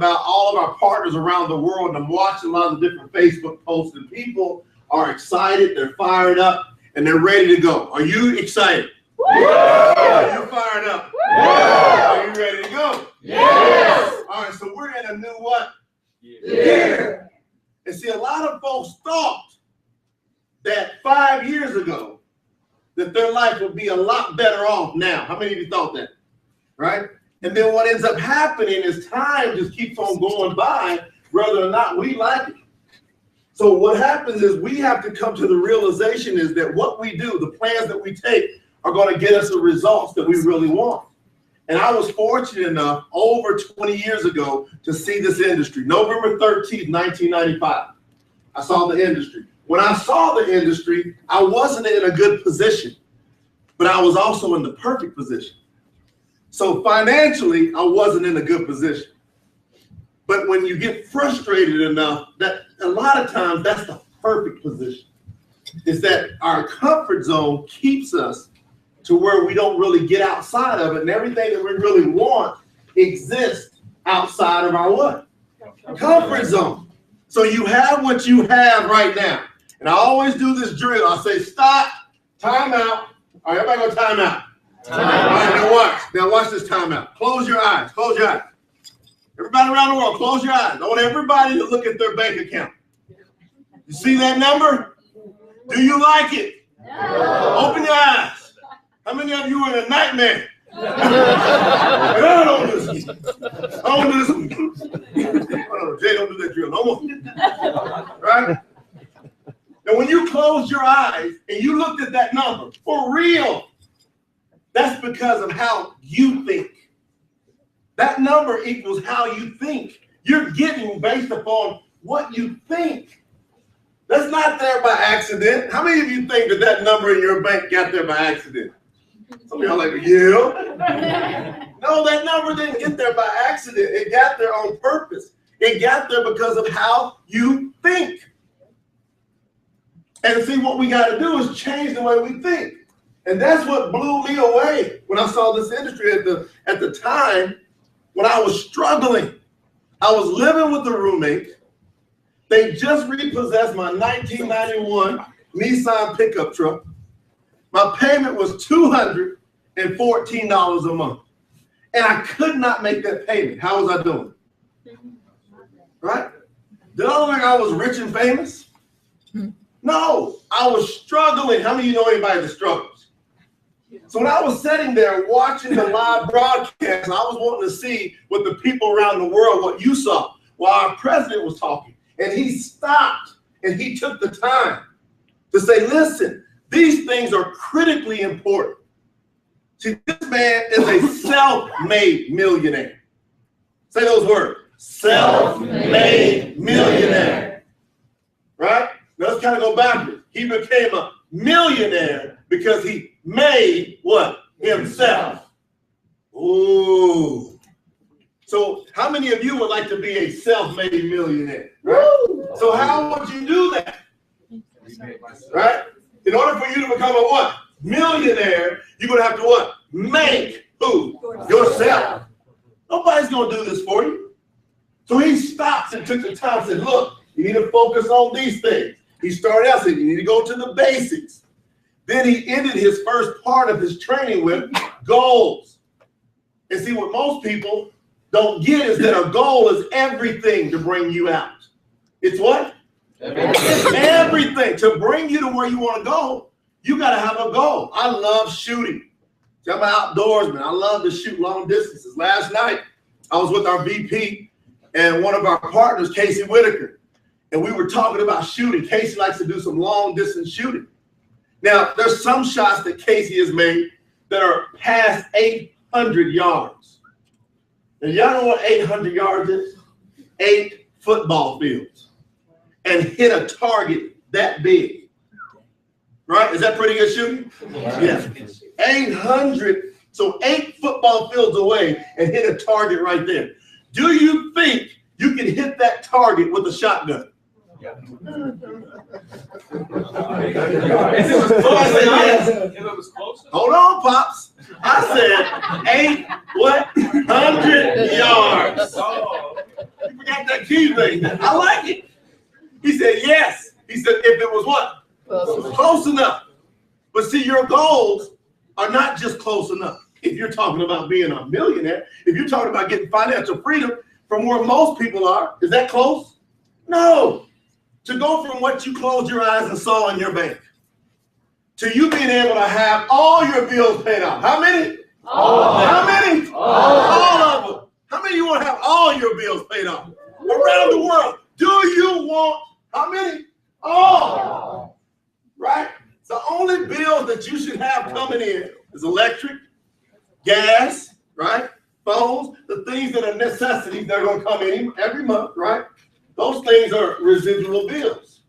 about all of our partners around the world, and I'm watching a lot of the different Facebook posts, and people are excited, they're fired up, and they're ready to go. Are you excited? Yeah. Are you fired up? Yeah. Are you ready to go? Yes. All right, so we're in a new what? Year. And see, a lot of folks thought that 5 years ago that their life would be a lot better off now. How many of you thought that? Right? And then what ends up happening is time just keeps on going by, whether or not we like it. So what happens is we have to come to the realization is that what we do, the plans that we take, are going to get us the results that we really want. And I was fortunate enough over 20 years ago to see this industry. November 13th, 1995, I saw the industry. When I saw the industry, I wasn't in a good position, but I was also in the perfect position. So financially, I wasn't in a good position. But when you get frustrated enough, that a lot of times that's the perfect position. Is that our comfort zone keeps us to where we don't really get outside of it, and everything that we really want exists outside of our what? Comfort zone. So you have what you have right now. And I always do this drill. I say, stop, time out. All right, everybody go time out. All right, now watch. Now watch this time out. Close your eyes. Close your eyes. Everybody around the world, close your eyes. I want everybody to look at their bank account. You see that number? Do you like it? No. Open your eyes. How many of you are in a nightmare? I don't do this. I don't do this. Oh, Jay, don't do that drill no more. Right? And when you close your eyes and you looked at that number, for real, that's because of how you think. That number equals how you think. You're getting based upon what you think. That's not there by accident. How many of you think that that number in your bank got there by accident? Some of y'all like, yeah. No, that number didn't get there by accident. It got there on purpose. It got there because of how you think. And see, what we got to do is change the way we think. And that's what blew me away when I saw this industry at the time when I was struggling. I was living with a roommate. They just repossessed my 1991 Nissan pickup truck. My payment was $214 a month. And I could not make that payment. How was I doing? Right? Did I look like I was rich and famous? No, I was struggling. How many of you know anybody that struggles? So when I was sitting there watching the live broadcast, I was wanting to see what the people around the world, what you saw, while our president was talking. And he stopped and he took the time to say, listen, these things are critically important. See, this man is a self-made millionaire. Say those words. Self-made millionaire. Right? Now let's kind of go backwards. He became a millionaire because he made what? Himself. Ooh. So how many of you would like to be a self-made millionaire? Right? So how would you do that? Right? In order for you to become a what? Millionaire, you're going to have to what? Make who? Yourself. Nobody's going to do this for you. So he stops and took the time and said, look, you need to focus on these things. He started out saying, you need to go to the basics. Then he ended his first part of his training with goals. And see, what most people don't get is that a goal is everything to bring you out. It's what? Everything. To bring you to where you want to go, you got to have a goal. I love shooting. See, I'm an outdoorsman. I love to shoot long distances. Last night, I was with our VP and one of our partners, Casey Whitaker, and we were talking about shooting. Casey likes to do some long distance shooting. Now, there's some shots that Casey has made that are past 800 yards. And y'all know what 800 yards is? 8 football fields. And hit a target that big. Right? Is that pretty good shooting? Yes. 800, so 8 football fields away and hit a target right there. Do you think you can hit that target with a shotgun? Yeah. Hold on, Pops. I said 800 yards. the key thing. I like it. He said, yes. He said, if it was what? Close enough. But see, your goals are not just close enough. If you're talking about being a millionaire, if you're talking about getting financial freedom from where most people are, is that close? No. To go from what you closed your eyes and saw in your bank to you being able to have all your bills paid off. How many? All. How many? All of them. How many of you want to have all your bills paid off? Around the world. Do you want how many? All. Right? The only bills that you should have coming in is electric, gas, right? Phones, the things that are necessities that are going to come in every month, right? Those things are residual bills.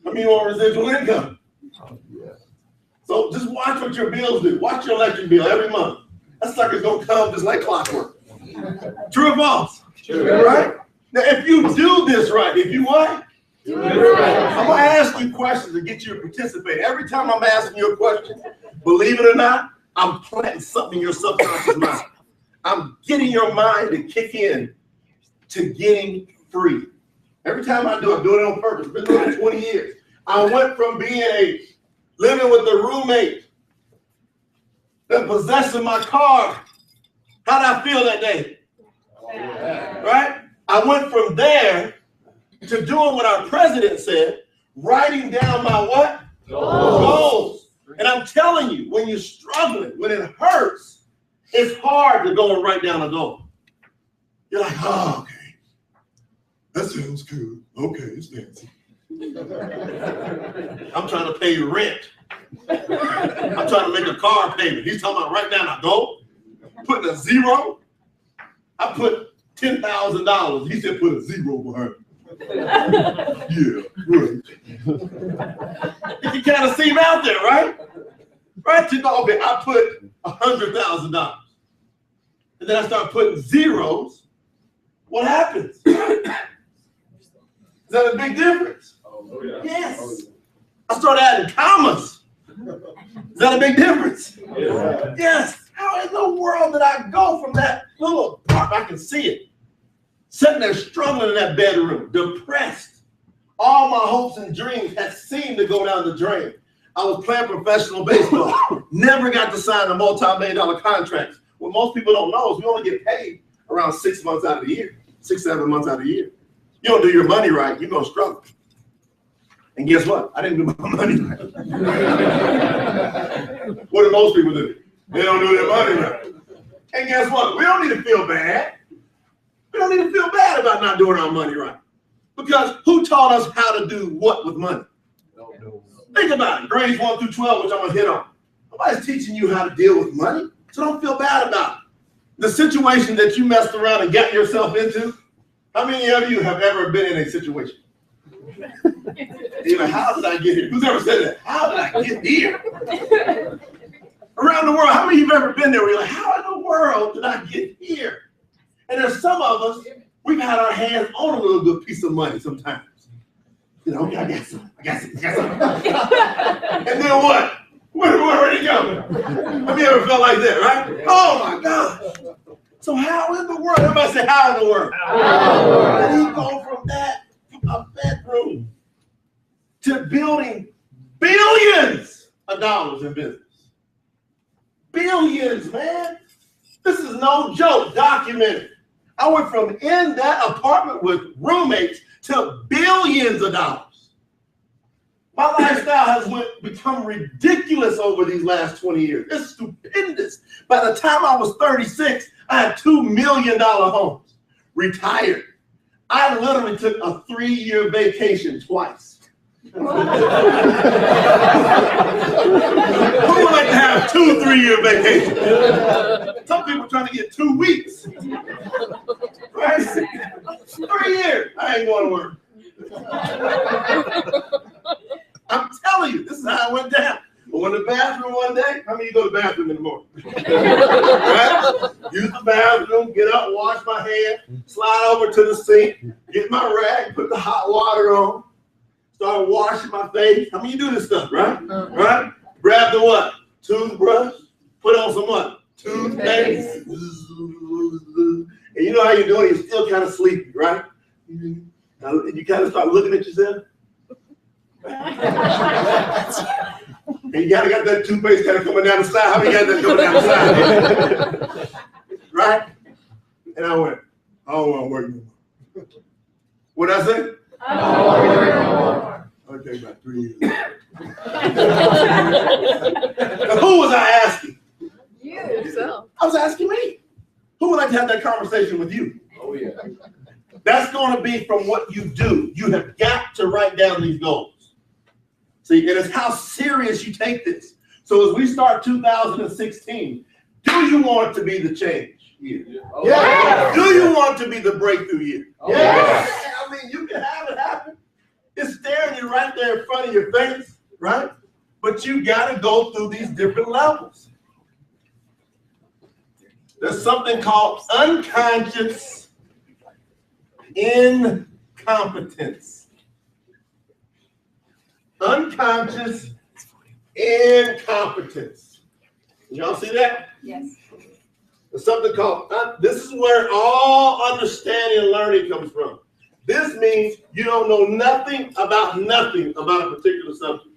I mean, or residual income. So just watch what your bills do. Watch your electric bill every month. That sucker's going to come just like clockwork. True or false? True. Right? Now, if you do this right, if you what? Do it right. I'm going to ask you questions to get you to participate. Every time I'm asking you a question, believe it or not, I'm planting something in your subconscious mind. I'm getting your mind to kick in to getting free. Every time I do it on purpose. Been doing it 20 years. I went from being living with a roommate, then possessing my car. How did I feel that day? Right? I went from there to doing what our president said, writing down my what? Goals. And I'm telling you, when you're struggling, when it hurts, it's hard to go and write down a goal. You're like, oh, okay. That sounds good. Okay, it's fancy. I'm trying to pay rent. I'm trying to make a car payment. He's talking about write down a goal, putting a zero. I put $10,000. He said put a zero behind it. Yeah, right. You can kind of see him out there, right? Right? You know, okay, I put $100,000. And then I start putting zeros. What happens? Is that a big difference? Oh, yeah. Yes. I start adding commas. Is that a big difference? Yeah. Yes. How in the world did I go from that little part? I can see it. Sitting there struggling in that bedroom, depressed. All my hopes and dreams had seemed to go down the drain. I was playing professional baseball. Never got to sign a multi-million-dollar contract. What most people don't know is we only get paid around 6 months out of the year, 6, 7 months out of the year. You don't do your money right, you're going to struggle. And guess what? I didn't do my money right. What do most people do? They don't do their money right. And guess what? We don't need to feel bad. We don't need to feel bad about not doing our money right. Because who taught us how to do what with money? Think about it. Grades 1 through 12, which I'm going to hit on. Nobody's teaching you how to deal with money. So don't feel bad about it. The situation that you messed around and got yourself into, how many of you have ever been in a situation? You're like, how did I get here? Who's ever said that? How did I get here? Around the world, how many of you have ever been there where you're like, how in the world did I get here? And there's some of us, we've had our hands on a little good piece of money sometimes. You know, okay, I got some. And then what? Where did it go? Have you ever felt like that, right? Oh my gosh. So how in the world? Everybody say, how in the world? How do you go from that, a bedroom, to building billions of dollars in business? Billions, man. This is no joke, documented. I went from in that apartment with roommates to billions of dollars. My lifestyle has become ridiculous over these last 20 years. It's stupendous. By the time I was 36, I had $2 million homes, retired. I literally took a 3-year vacation twice. Who would like to have 2 3-year vacations? Some people trying to get 2 weeks. Right? 3 years. I ain't going to work. I'm telling you, this is how it went down. I went to the bathroom one day. How many of you go to the bathroom in the morning? Right? Use the bathroom, get up, wash my hands, slide over to the sink, get my rag, put the hot water on, start washing my face. How many of you do this stuff, right? Right? Grab the what? Toothbrush, put on some what? Toothpaste. And you know how you're doing it, you're still kind of sleepy, right? And you kind of start looking at yourself. And you gotta got that toothpaste kind of coming down the side. How many got that coming down the side? Right? And I went, I don't want to work no more. What'd I say? I don't want to work no more. I'll take about 3 years. Now, who was I asking? You yourself. I was asking me. Who would like to have that conversation with you? Oh, yeah. That's going to be from what you do. You have got to write down these goals. See, and it's how serious you take this. So as we start 2016, do you want it to be the change year? Oh, Yeah. Do you want it to be the breakthrough year? Oh, Yes. I mean, you can have it happen. It's staring you right there in front of your face, right? But you got to go through these different levels. There's something called unconscious incompetence. Unconscious incompetence. Y'all see that? Yes. There's something called, this is where all understanding and learning comes from. This means you don't know nothing about a particular subject.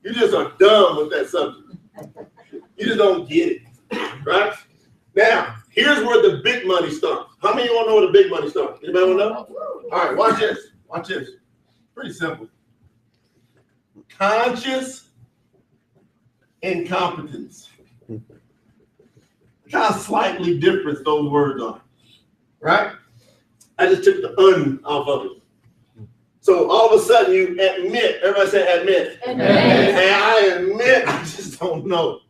You just are dumb with that subject. You just don't get it, right? Now, here's where the big money starts. How many of you want to know where the big money starts? Anybody want to know? All right, watch this. Watch this. Pretty simple. Conscious incompetence. Look how slightly different those words are, right? I just took the off of it. So all of a sudden you admit, everybody say admit. Admit. And I admit, I just don't know.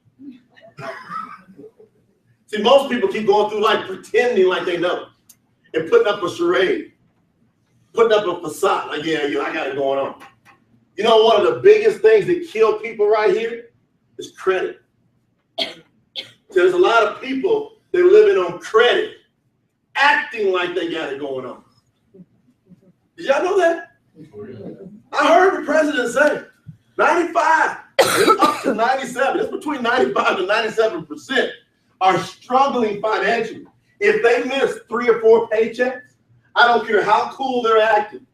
See, most people keep going through life pretending like they know and putting up a charade, putting up a facade, like, yeah, I got it going on. You know, one of the biggest things that kill people right here is credit. So there's a lot of people that are living on credit, acting like they got it going on. Did y'all know that? I heard the president say 95, it's up to 97, it's between 95 and 97% are struggling financially. If they miss 3 or 4 paychecks, I don't care how cool they're acting,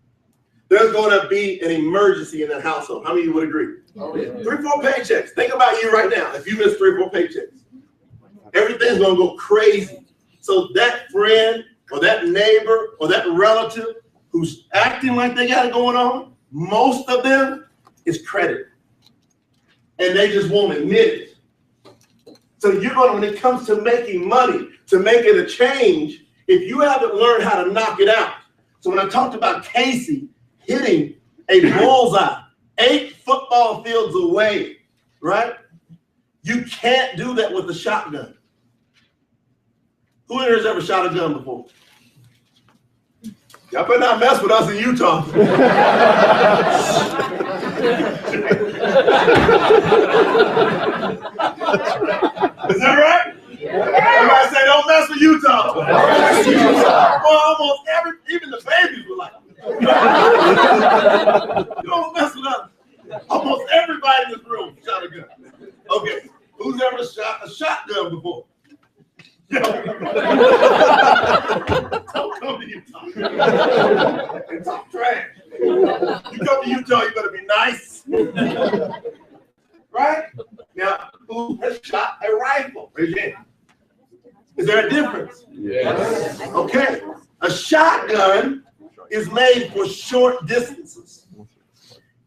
there's going to be an emergency in that household. How many of you would agree? Oh, yeah. 3 or 4 paychecks. Think about you right now. If you miss 3 or 4 paychecks, everything's going to go crazy. So that friend or that neighbor or that relative who's acting like they got it going on, most of them is credit. And they just won't admit it. So you're going to, when it comes to making money, to making a change, if you haven't learned how to knock it out. So when I talked about Casey hitting a bullseye 8 football fields away, right? You can't do that with a shotgun. Who in here has ever shot a gun before? Y'all better not mess with us in Utah. Is that right? Everybody say, don't mess with Utah. Well, almost even the babies were like, you don't mess with us. Almost everybody in this room shot a gun. Okay, who's ever shot a shotgun before? Don't come to Utah and talk trash. You come to Utah, you better be nice. Right? Now, who has shot a rifle? Raise your hand. Is there a difference? Yes. Okay. A shotgun is made for short distances.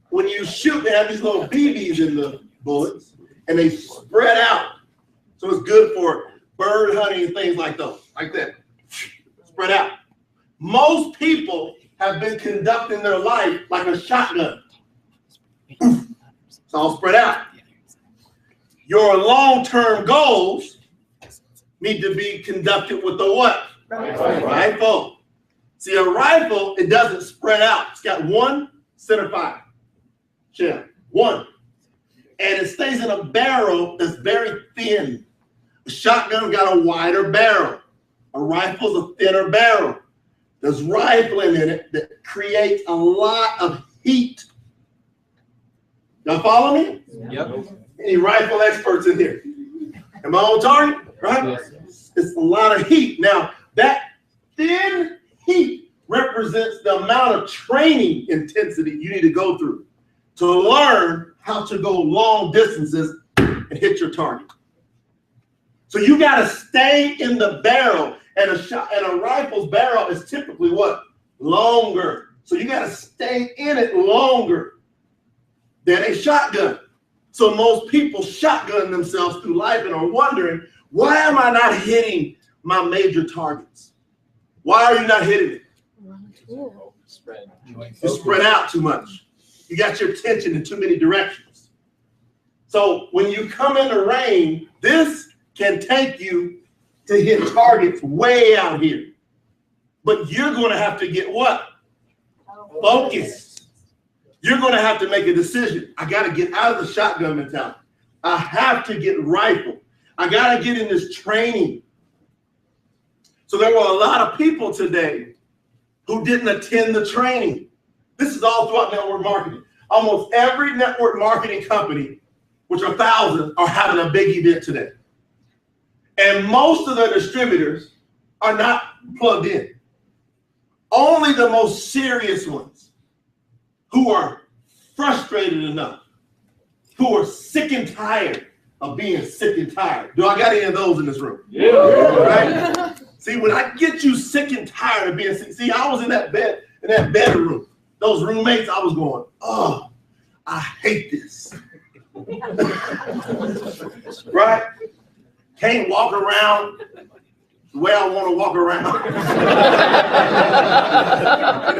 When you shoot, they have these little BBs in the bullets, and they spread out. So it's good for bird hunting and things like those, like that. Spread out. Most people have been conducting their life like a shotgun. It's all spread out. Your long-term goals need to be conducted with the what? Rifle. See, a rifle, it doesn't spread out. It's got one center fire shell, one. And it stays in a barrel that's very thin. A shotgun got a wider barrel. A rifle's a thinner barrel. There's rifling in it that creates a lot of heat. Y'all follow me? Yep. Any rifle experts in here? Am I on target? Right? Yes. It's a lot of heat. Now, that thin heat represents the amount of training intensity you need to go through to learn how to go long distances and hit your target. So you got to stay in the barrel, and a rifle's barrel is typically what? Longer. So you got to stay in it longer than a shotgun. So most people shotgun themselves through life and are wondering, why am I not hitting my major targets? Why are you not hitting it? You spread out too much. You got your attention in too many directions. So when you come in the rain, this can take you to hit targets way out here. But you're going to have to get what? Focused. You're going to have to make a decision. I got to get out of the shotgun mentality. I have to get rifle. I got to get in this training. So there were a lot of people today who didn't attend the training. This is all throughout network marketing. Almost every network marketing company, which are thousands, are having a big event today. And most of the distributors are not plugged in. Only the most serious ones who are frustrated enough, who are sick and tired of being sick and tired. Do I got any of those in this room? Yeah. Right? See, when I get you sick and tired of being sick, see, I was in that bedroom. Those roommates, I was going, oh, I hate this. Right? Can't walk around the way I want to walk around. You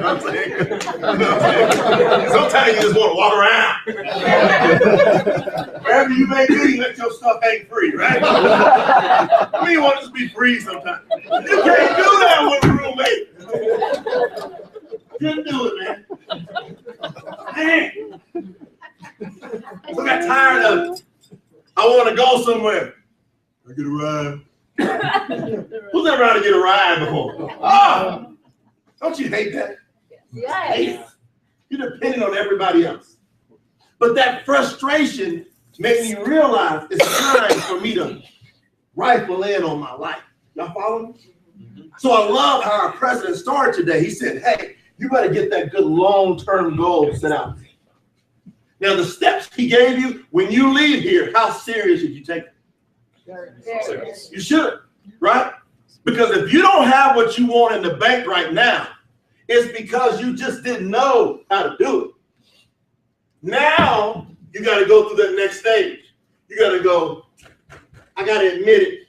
know what I'm saying? You know what I'm saying? Sometimes you just want to walk around. Wherever you may be, let your stuff hang free, right? I mean, you want to just be free sometimes. You can't do that with a roommate. Couldn't do it, man. Dang. I got tired of it. I want to go somewhere. I get a ride. Who's ever had to get a ride before? Oh, don't you hate that? Yes. You're depending on everybody else. But that frustration made me realize it's time for me to rifle in on my life. Y'all follow me? So I love how our president started today. He said, hey, you better get that good long-term goal set out. Now, the steps he gave you, when you leave here, how serious should you take it? You should, right? Because if you don't have what you want in the bank right now, it's because you just didn't know how to do it. Now, you got to go through that next stage. You got to go, I got to admit it.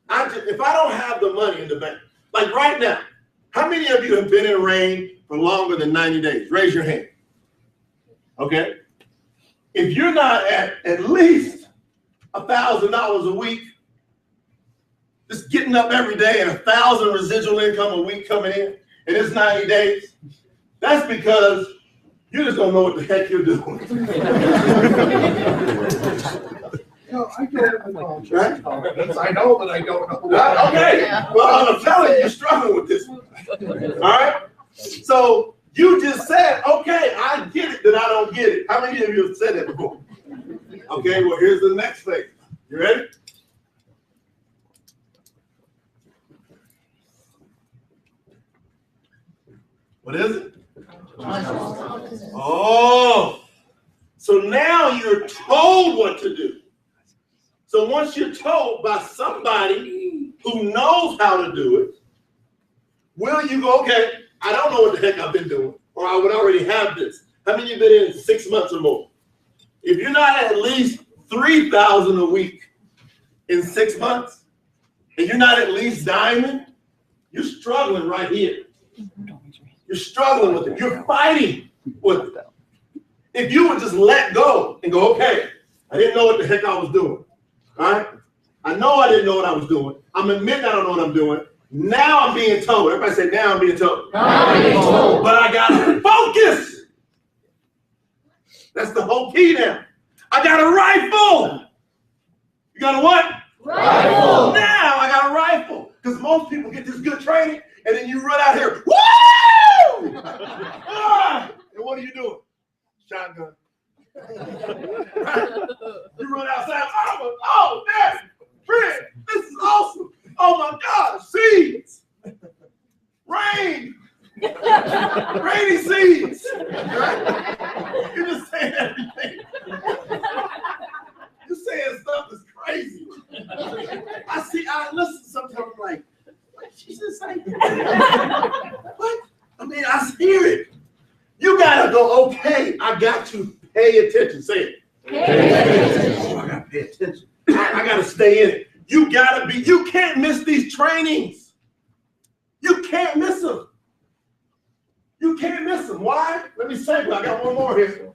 If I don't have the money in the bank, like right now, how many of you have been in rain for longer than 90 days? Raise your hand. Okay? If you're not at least $1,000 a week, just getting up every day and 1,000 residual income a week coming in, and it's 90 days, that's because you just don't know what the heck you're doing. No, I don't know. Right? I know, but I don't know. Okay. Yeah. Well, I'm telling you, you're struggling with this one. All right? So you just said, okay, I get it that I don't get it. How many of you have said that before? Okay, well, here's the next thing. You ready? What is it? Oh, so now you're told what to do. So once you're told by somebody who knows how to do it, will you go, okay, I don't know what the heck I've been doing, or I would already have this. How many of you been in 6 months or more? If you're not at least 3,000 a week in 6 months, and you're not at least diamond, you're struggling right here. You're struggling with it. You're fighting with it. If you would just let go and go, okay, I didn't know what the heck I was doing. All right? I know I didn't know what I was doing. I'm admitting I don't know what I'm doing. Now I'm being told. Everybody say, now I'm being told. Now I'm being told. But I got to focus. That's the whole key now. I got a rifle. You got a what? Rifle. Now I got a rifle. Because most people get this good training, and then you run out here, woo! Ah! And what are you doing? Shotgun. You run outside, oh, man, Fred, this is awesome. Oh my God, seeds. Rainy seeds. Right? You're just saying everything. You're saying stuff that's crazy. I listen sometimes, I'm like, what did she just say? What? I mean, I hear it. You gotta go, okay, I got to pay attention. Say it. Pay attention. Oh, I gotta pay attention. I gotta stay in it. You can't miss these trainings. You can't miss them. You can't miss them. Why? Let me say, I got one more here.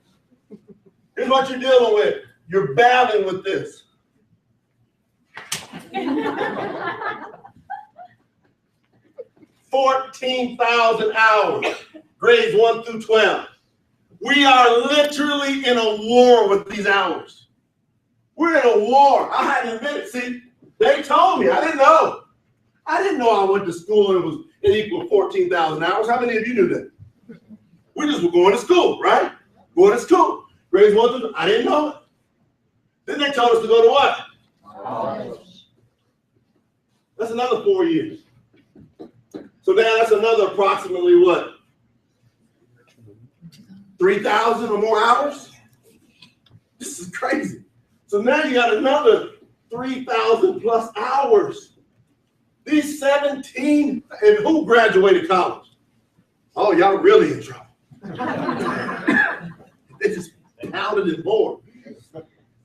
Here's what you're dealing with. You're battling with this. 14,000 hours, grades 1 through 12. We are literally in a war with these hours. We're in a war. I had to admit it. See, they told me. I didn't know. I didn't know I went to school and it equaled 14,000 hours. How many of you knew that? We just were going to school, right? Going to school. Grades 1 through 12. I didn't know it. Then they told us to go to what? College. That's another 4 years. So now that's another approximately what? 3,000 or more hours? This is crazy. So now you got another 3,000 plus hours. These 17, and who graduated college? Oh, y'all really in trouble. They just pounded it more.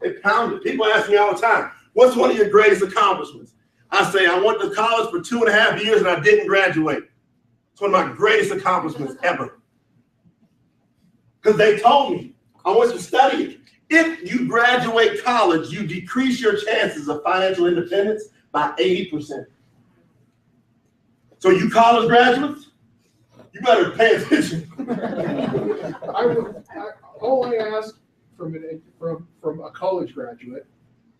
They pounded. People ask me all the time, what's one of your greatest accomplishments? I say, I went to college for 2.5 years and I didn't graduate. It's one of my greatest accomplishments ever. Because they told me, I want you to study it. If you graduate college, you decrease your chances of financial independence by 80%. So you college graduates, you better pay attention. All I ask from a college graduate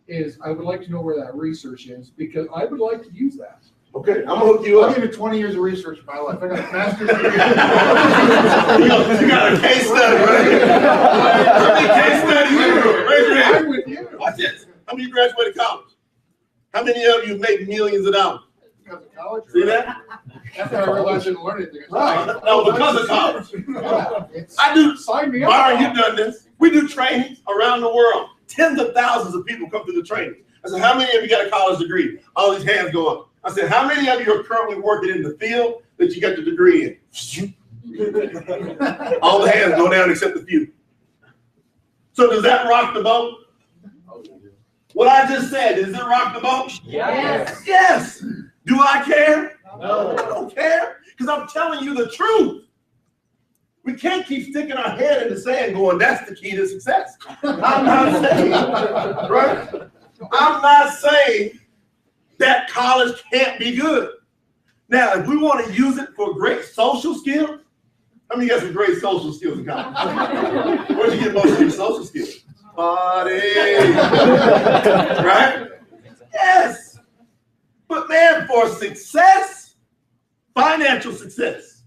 is I would like to know where that research is because I would like to use that. Okay, I'm gonna hook you up. I'll give you 20 years of research in my life. I got a master's degree. You got a case study, right? How many case studies you do? Raise your hand. I'm with you. Watch this. How many graduated college? How many of you make millions of dollars? Because of college. See that? That's when I realized I didn't learn anything. Right. No, because of college. Yeah, I do. Sign me up. Byron, you've done this. We do trainings around the world. Tens of thousands of people come through the training. I said, how many of you got a college degree? All these hands go up. I said, how many of you are currently working in the field that you got the degree in? All the hands go down except a few. So does that rock the boat? What I just said, does it rock the boat? Yes. Yes. Do I care? No. I don't care because I'm telling you the truth. We can't keep sticking our head in the sand going, that's the key to success. I'm not saying, right? I'm not saying that college can't be good. Now, if we want to use it for great social skills, how many of you got some great social skills in college? Where'd you get most of your social skills? Party. Right? Yes. But man, for success, financial success,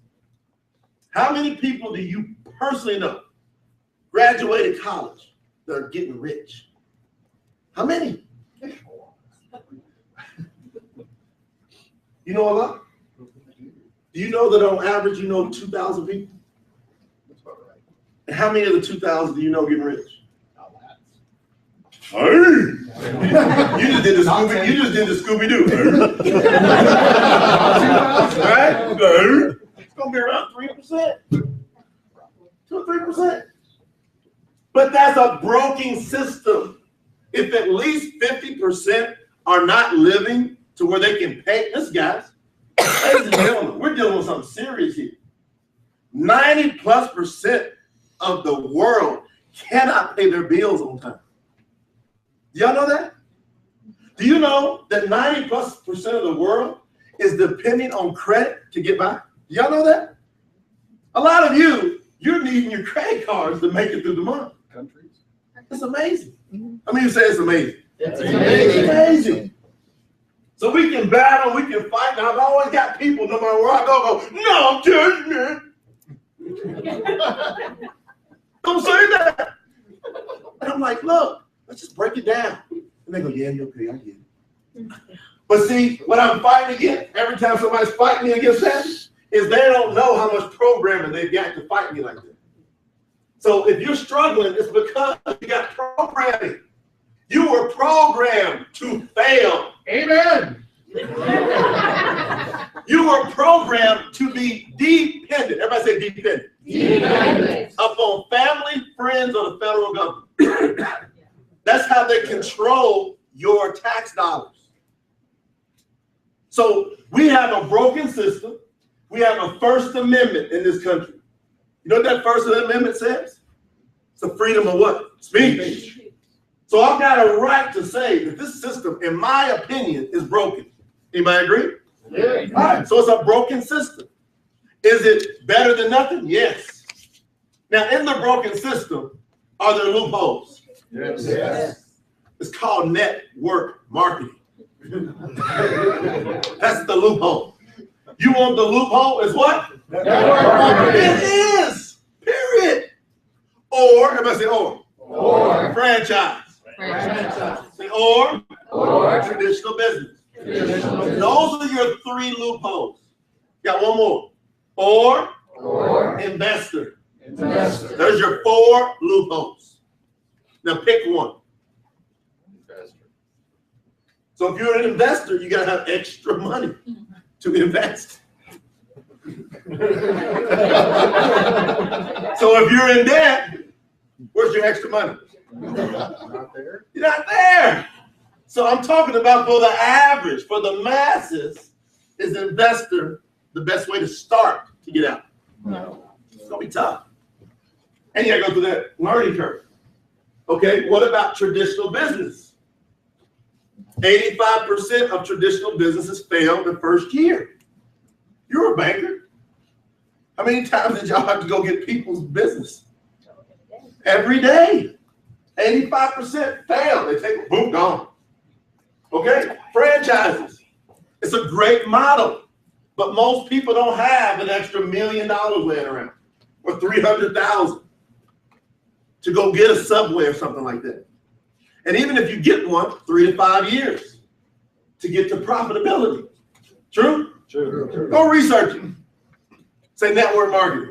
how many people do you personally know graduated college that are getting rich? How many? You know a lot? Do you know that on average you know 2,000 people? And how many of the 2,000 do you know getting rich? Hey. You just did the Scooby-Doo. Right? It's gonna be around 3%. 2 or 3%. But that's a broken system. If at least 50% are not living to where they can pay, this guys, ladies and gentlemen, we're dealing with something serious here. 90+% of the world cannot pay their bills on time. Do y'all know that? Do you know that 90+% of the world is depending on credit to get by? Do y'all know that? A lot of you're needing your credit cards to make it through the month. Countries. It's amazing. I mean, you say it's amazing. It's amazing. So we can battle, we can fight. Now, I've always got people, no matter where I go, no, judgment. Don't say that. And I'm like, look, let's just break it down. And they go, yeah, you're okay, I get it. But see, what I'm fighting against, every time somebody's fighting me against that, is they don't know how much programming they've got to fight me like that. So if you're struggling, it's because you got programming. You were programmed to fail. Amen. You were programmed to be dependent. Everybody say dependent. Dependent. Upon family, friends, or the federal government. That's how they control your tax dollars. So we have a broken system. We have a First Amendment in this country. You know what that First Amendment says? It's the freedom of what? Speech. So I've got a right to say that this system, in my opinion, is broken. Anybody agree? Yeah. All right, so it's a broken system. Is it better than nothing? Yes. Now, in the broken system, are there loopholes? Yes. Yes. It's called network marketing. That's the loophole. You want the loophole is what? Network marketing. It is. Period. Or, everybody say or. Or. Franchise. Franchise. Say or. Or. Traditional business. Traditional business. Those are your three loopholes. Got one more. Or investor. Investor. There's your four loopholes. Now pick one. So if you're an investor, you gotta have extra money to invest. So if you're in debt, where's your extra money? Not there. You're not there. So I'm talking about for the average, for the masses, is investor the best way to start to get out? No. It's gonna be tough. And you gotta go through that learning curve. Okay, what about traditional business? 85% of traditional businesses fail the first year. You're a banker. How many times did y'all have to go get people's business? Every day. 85% fail. They take it, boom, gone. Okay, franchises. It's a great model, but most people don't have an extra $1 million laying around or 300,000 to go get a Subway or something like that. And even if you get one, 3 to 5 years to get to profitability. True? True. Go research it. Say network marketing.